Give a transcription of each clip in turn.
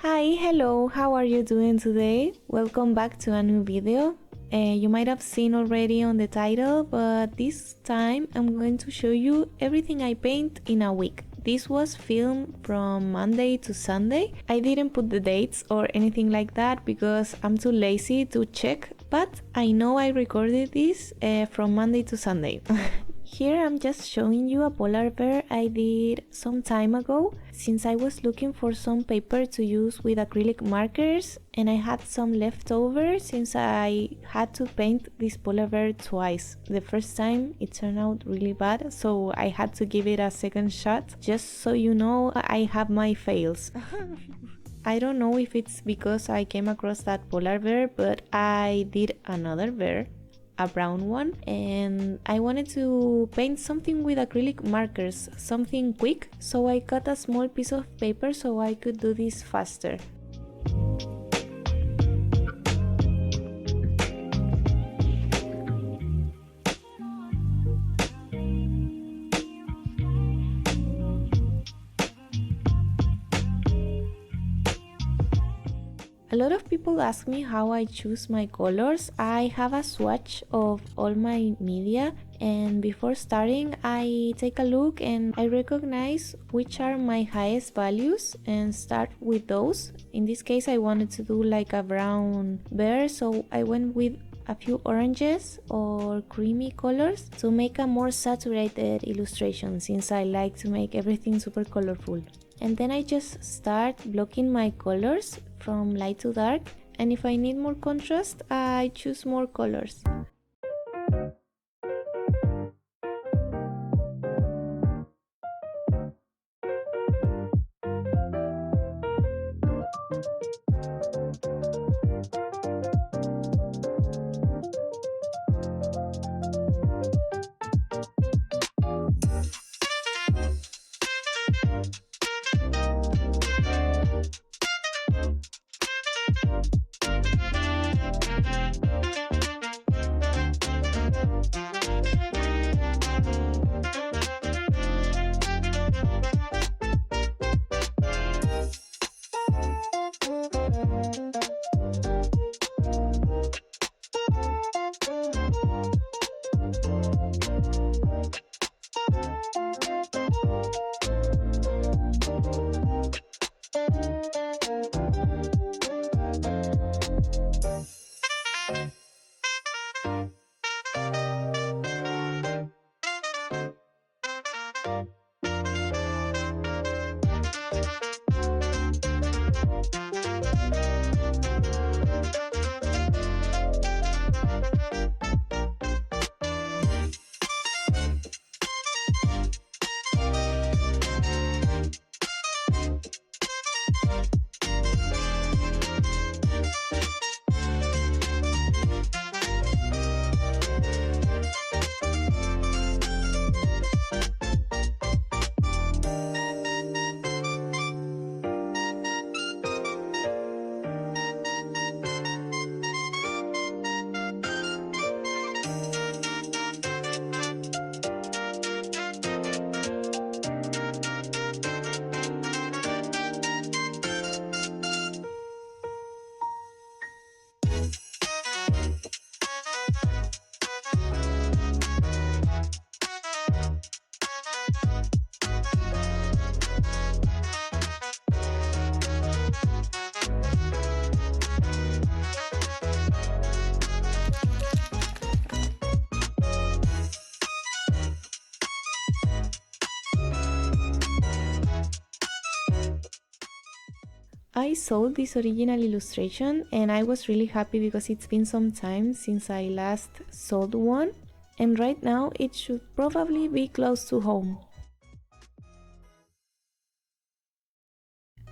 Hi, hello, how are you doing today? Welcome back to a new video. You might have seen already on the title, but this time I'm going to show you everything I paint in a week. This was filmed from Monday to Sunday. I didn't put the dates or anything like that because I'm too lazy to check, but I know I recorded this from Monday to Sunday. Here I'm just showing you a polar bear I did some time ago, since I was looking for some paper to use with acrylic markers and I had some left over since I had to paint this polar bear twice. The first time it turned out really bad, so I had to give it a second shot. Just so you know, I have my fails. I don't know if it's because I came across that polar bear, but I did another bear, a brown one, and I wanted to paint something with acrylic markers, something quick, so I cut a small piece of paper so I could do this faster. A lot of people ask me how I choose my colors. I have a swatch of all my media, and before starting I take a look and I recognize which are my highest values and start with those. In this case I wanted to do like a brown bear, so I went with a few oranges or creamy colors to make a more saturated illustration, since I like to make everything super colorful. And then I just start blocking my colors from light to dark, and if I need more contrast, I choose more colors. I sold this original illustration and I was really happy because it's been some time since I last sold one, and right now it should probably be close to home.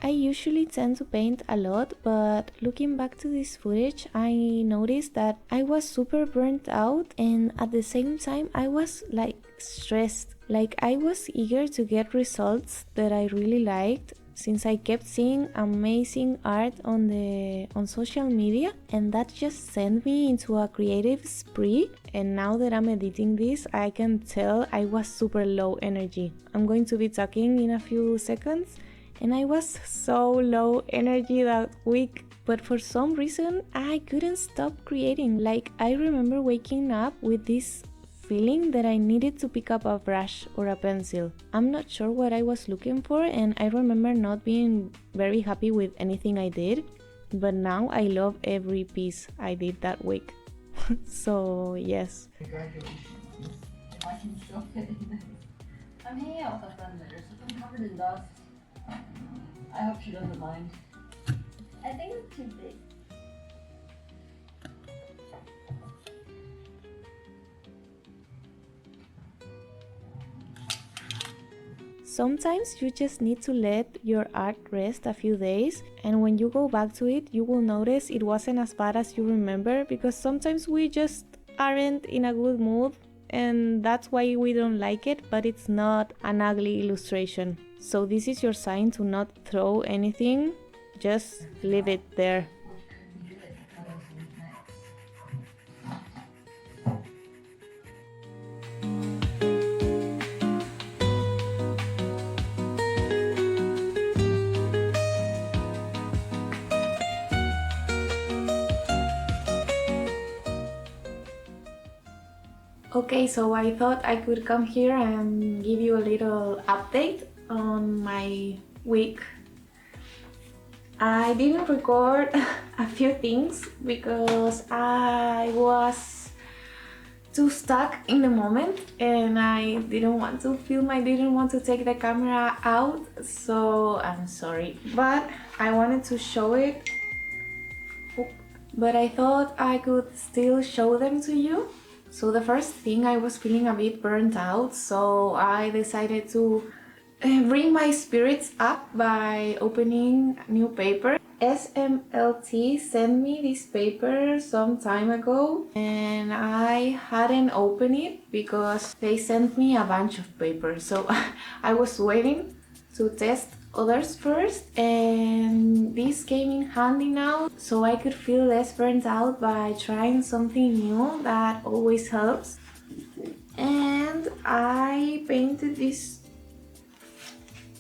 I usually tend to paint a lot, but looking back to this footage, I noticed that I was super burnt out, and at the same time I was like stressed. Like I was eager to get results that I really liked, since I kept seeing amazing art on social media, and that just sent me into a creative spree. And now that I'm editing this, I can tell I was super low energy. I'm going to be talking in a few seconds, and I was so low energy that week. But for some reason, I couldn't stop creating. Like, I remember waking up with this feeling that I needed to pick up a brush or a pencil. I'm not sure what I was looking for, and I remember not being very happy with anything I did. But now I love every piece I did that week. So, yes. Congratulations. If I can still fit in this. I'm hanging out with a friend later, so I'm covered in dust. I hope she doesn't mind. I think it's too big. Sometimes you just need to let your art rest a few days, and when you go back to it, you will notice it wasn't as bad as you remember, because sometimes we just aren't in a good mood, and that's why we don't like it, but it's not an ugly illustration. So this is your sign to not throw anything, just leave it there. Okay, so I thought I could come here and give you a little update on my week. I didn't record a few things because I was too stuck in the moment and I didn't want to film, I didn't want to take the camera out, so I'm sorry. But I wanted to show it, but I thought I could still show them to you. So the first thing, I was feeling a bit burnt out, so I decided to bring my spirits up by opening new paper. SMLT sent me this paper some time ago and I hadn't opened it because they sent me a bunch of papers. So I was waiting to test others first, and this came in handy now, so I could feel less burnt out by trying something new. That always helps. And I painted these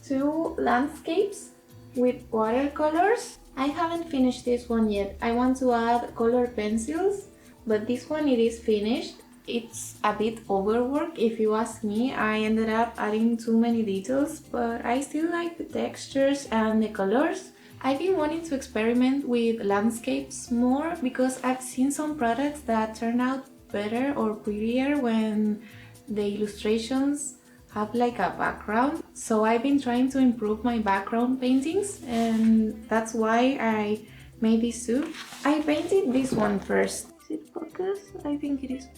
two landscapes with watercolors. I haven't finished this one yet. I want to add color pencils, but this one it is finished. It's a bit overwork if you ask me. I ended up adding too many details, but I still like the textures and the colors. I've been wanting to experiment with landscapes more because I've seen some products that turn out better or prettier when the illustrations have like a background. So I've been trying to improve my background paintings, and that's why I made this too. I painted this one first. Is it focus? I think it is.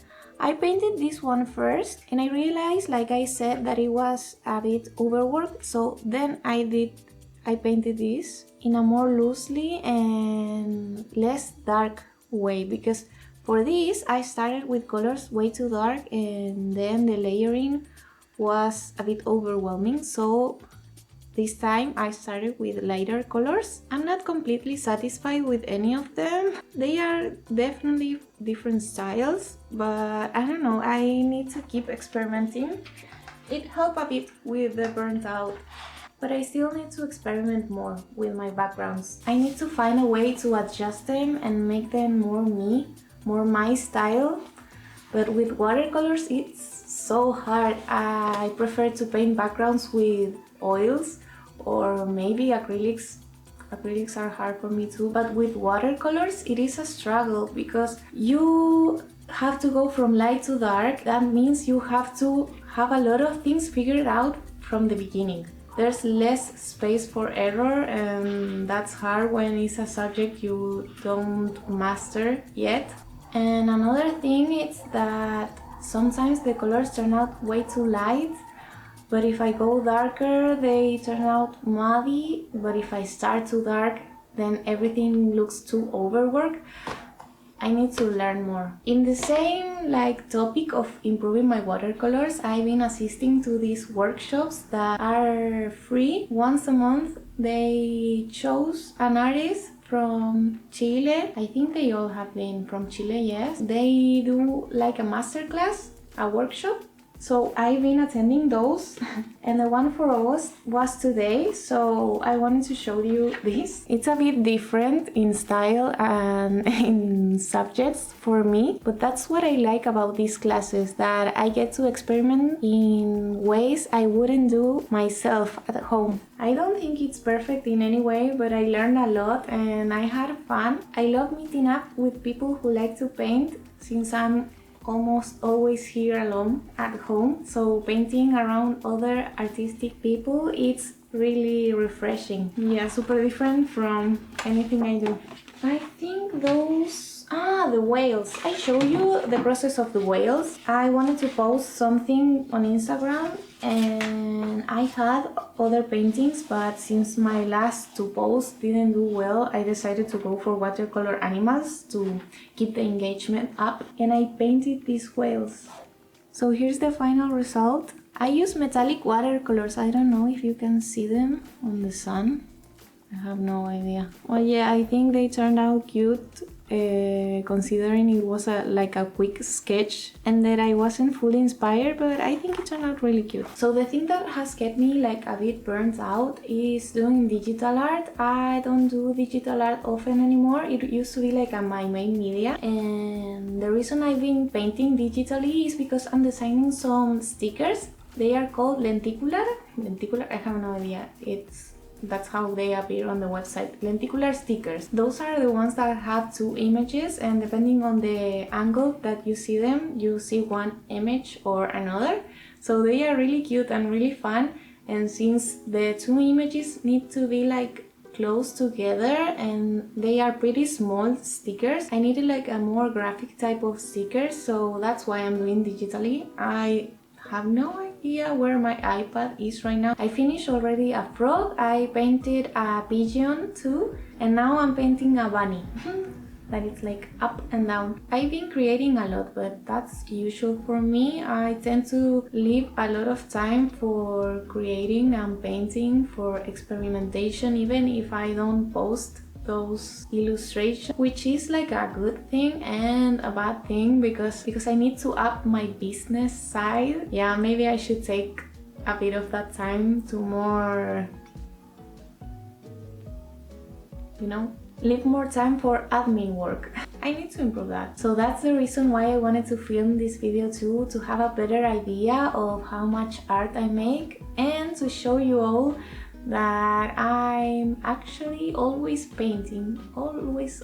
I painted this one first and I realized, like I said, that it was a bit overworked, so then I painted this in a more loosely and less dark way, because for this I started with colors way too dark and then the layering was a bit overwhelming, so this time I started with lighter colors. I'm not completely satisfied with any of them. They are definitely different styles, but I don't know, I need to keep experimenting. It helped a bit with the burnt out, but I still need to experiment more with my backgrounds. I need to find a way to adjust them and make them more me, more my style. But with watercolors it's so hard. I prefer to paint backgrounds with oils or maybe acrylics. Acrylics are hard for me too, but with watercolors it is a struggle because you have to go from light to dark. That means you have to have a lot of things figured out from the beginning. There's less space for error, and that's hard when it's a subject you don't master yet. And another thing is that sometimes the colors turn out way too light, but if I go darker they turn out muddy, but if I start too dark then everything looks too overworked. I need to learn more. In the same topic of improving my watercolors, I've been assisting to these workshops that are free. Once a month they chose an artist from Chile. I think they all have been from Chile, yes. They do like a masterclass, a workshop, So I've been attending those and the one for August was today, so I wanted to show you this. It's a bit different in style and in subjects for me, but that's what I like about these classes, that I get to experiment in ways I wouldn't do myself at home. I don't think it's perfect in any way, but I learned a lot and I had fun. I love meeting up with people who like to paint, since I'm almost always here alone at home, so painting around other artistic people, it's really refreshing. Yeah, super different from anything I do. I think those... the whales. I show you the process of the whales. I wanted to post something on Instagram and I had other paintings, but since my last two posts didn't do well, I decided to go for watercolor animals to keep the engagement up, and I painted these whales. So here's the final result. I use metallic watercolors. I don't know if you can see them on the sun. I have no idea. Well, yeah, I think they turned out cute, considering it was like a quick sketch and that I wasn't fully inspired, but I think it turned out really cute. So the thing that has kept me like a bit burnt out is doing digital art. I don't do digital art often anymore. It used to be like my main media, and the reason I've been painting digitally is because I'm designing some stickers. They are called lenticular. I have no idea. That's how they appear on the website. Lenticular stickers. Those are the ones that have two images, and depending on the angle that you see them, you see one image or another. So they are really cute and really fun, and since the two images need to be like close together and they are pretty small stickers, I needed like a more graphic type of sticker, so that's why I'm doing digitally. I have no idea where my iPad is right now. I finished already a frog, I painted a pigeon too, and now I'm painting a bunny that is like up and down. I've been creating a lot, but that's usual for me. I tend to leave a lot of time for creating and painting, for experimentation, even if I don't post those illustrations, which is like a good thing and a bad thing because I need to up my business side. Yeah, maybe I should take a bit of that time to more, leave more time for admin work. I need to improve that. So that's the reason why I wanted to film this video too, to have a better idea of how much art I make and to show you all that I'm actually always painting, always,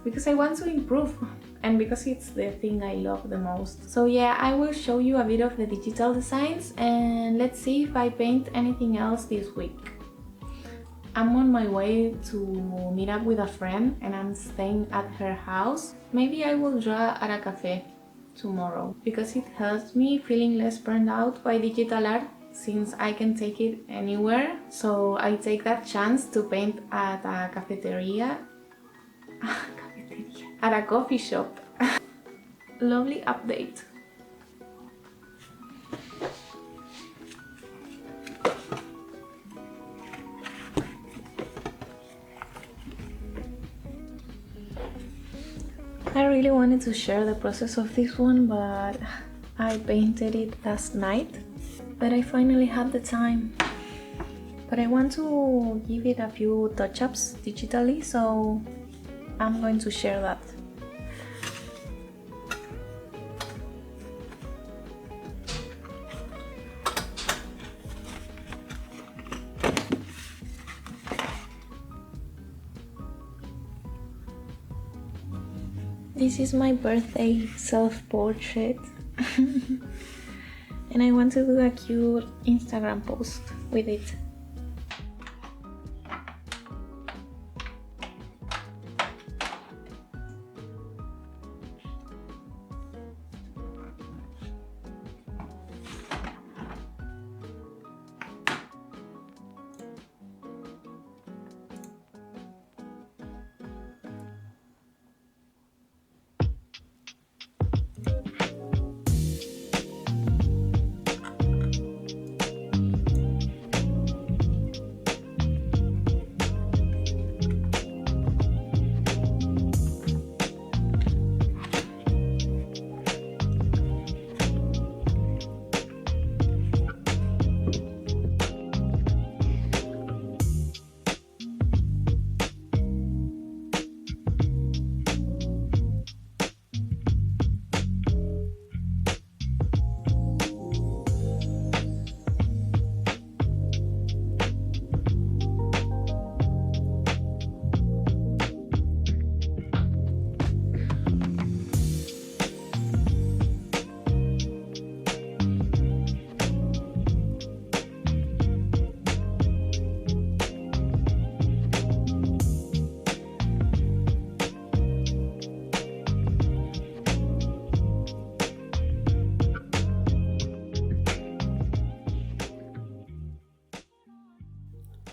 because I want to improve and because it's the thing I love the most. So yeah, I will show you a bit of the digital designs and let's see if I paint anything else this week. I'm on my way to meet up with a friend and I'm staying at her house. Maybe I will draw at a cafe tomorrow because it helps me feeling less burned out by digital art, since I can take it anywhere. So I take that chance to paint at a cafeteria, at a coffee shop. Lovely update. I really wanted to share the process of this one, but I painted it last night. But I finally had the time. But I want to give it a few touch-ups digitally, so I'm going to share that. This is my birthday self-portrait. And I want to do a cute Instagram post with it.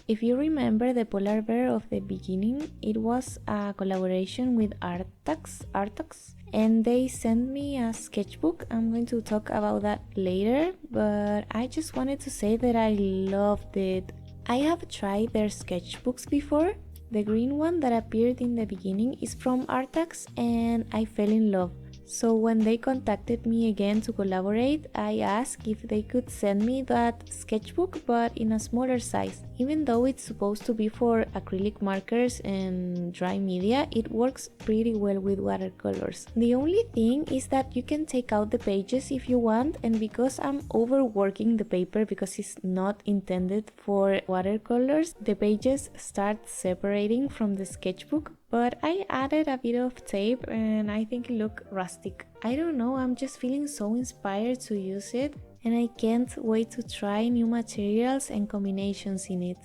If you remember the polar bear of the beginning, it was a collaboration with Artax, and they sent me a sketchbook. I'm going to talk about that later, but I just wanted to say that I loved it. I have tried their sketchbooks before. The green one that appeared in the beginning is from Artax, and I fell in love. So when they contacted me again to collaborate, I asked if they could send me that sketchbook but in a smaller size. Even though it's supposed to be for acrylic markers and dry media, it works pretty well with watercolors. The only thing is that you can take out the pages if you want, and because I'm overworking the paper because it's not intended for watercolors, the pages start separating from the sketchbook. But I added a bit of tape and I think it looked rustic. I don't know, I'm just feeling so inspired to use it, and I can't wait to try new materials and combinations in it.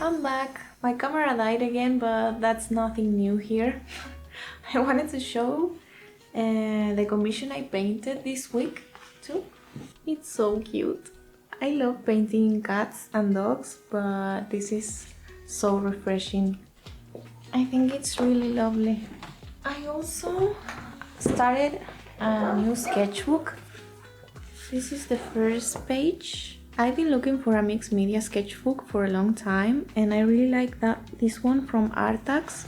I'm back. My camera died again, but that's nothing new here. I wanted to show the commission I painted this week too. It's so cute. I love painting cats and dogs, but this is so refreshing. I think it's really lovely. I also started a new sketchbook. This is the first page. I've been looking for a mixed media sketchbook for a long time, and I really like this one from Artax.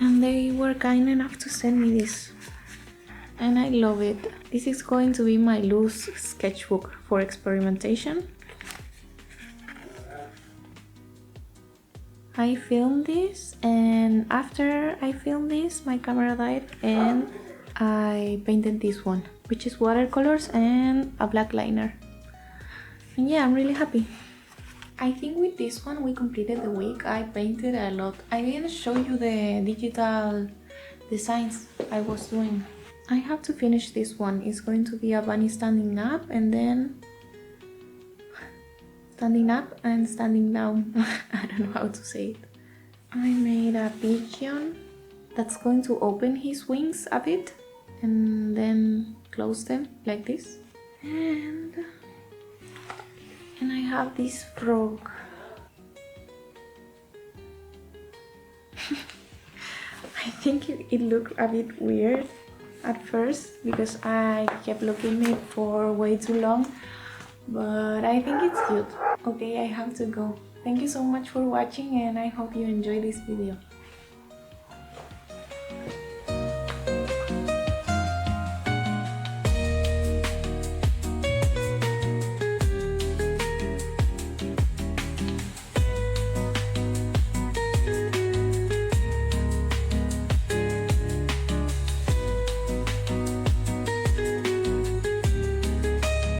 And they were kind enough to send me this, and I love it. This is going to be my loose sketchbook for experimentation. I filmed this, and after I filmed this, my camera died, and I painted this one, which is watercolors and a black liner. And yeah, I'm really happy. I think with this one we completed the week. I painted a lot. I didn't show you the digital designs I was doing. I have to finish this one. It's going to be a bunny standing up and then standing up and standing down. I don't know how to say it. I made a pigeon that's going to open his wings a bit and then close them like this. And I have this frog. I think it looked a bit weird, at first because I kept looking at it for way too long, but I think it's good. Okay, I have to go. Thank you so much for watching and I hope you enjoy this video.